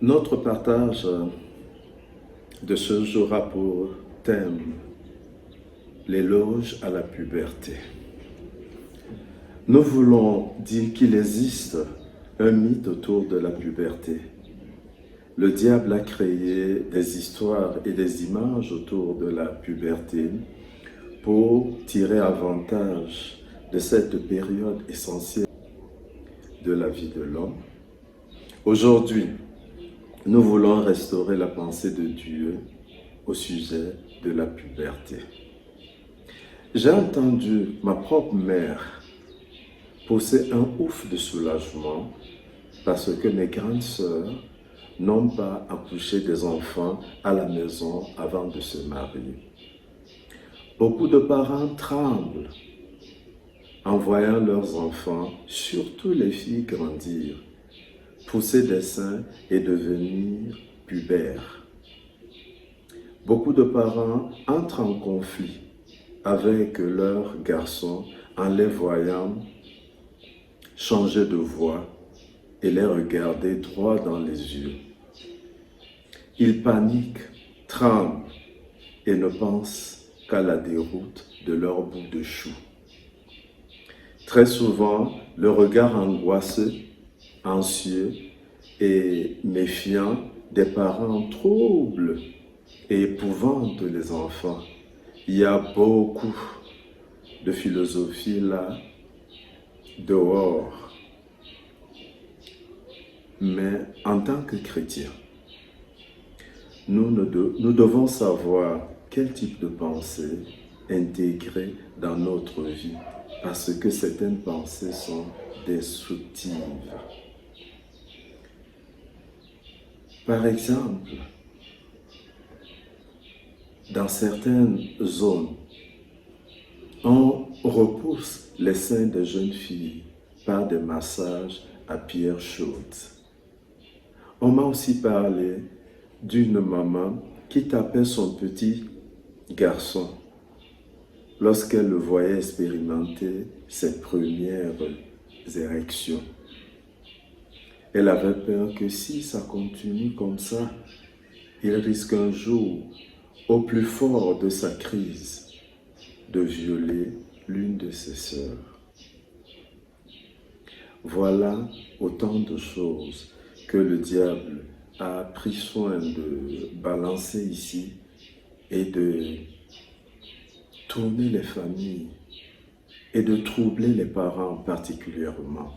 Notre partage de ce jour a pour thème l'éloge à la puberté. Nous voulons dire qu'il existe un mythe autour de la puberté. Le diable a créé des histoires et des images autour de la puberté pour tirer avantage de cette période essentielle de la vie de l'homme. Aujourd'hui, nous voulons restaurer la pensée de Dieu au sujet de la puberté. J'ai entendu ma propre mère pousser un ouf de soulagement parce que mes grandes sœurs n'ont pas accouché des enfants à la maison avant de se marier. Beaucoup de parents tremblent en voyant leurs enfants, surtout les filles, grandir, pousser des seins et devenir pubères. Beaucoup de parents entrent en conflit avec leurs garçons en les voyant changer de voix et les regarder droit dans les yeux. Ils paniquent, tremblent et ne pensent qu'à la déroute de leur bout de chou. Très souvent, le regard angoissé, anxieux et méfiant des parents trouble et épouvante les enfants. Il y a beaucoup de philosophie là, dehors. Mais en tant que chrétiens, nous devons savoir quel type de pensée intégrer dans notre vie parce que certaines pensées sont destructives. Par exemple, dans certaines zones, on repousse les seins des jeunes filles par des massages à pierre chaude. On m'a aussi parlé d'une maman qui tapait son petit garçon lorsqu'elle le voyait expérimenter ses premières érections. Elle avait peur que si ça continue comme ça, il risque un jour, au plus fort de sa crise, de violer l'une de ses sœurs. Voilà autant de choses que le diable a pris soin de balancer ici et de tourner les familles et de troubler les parents particulièrement.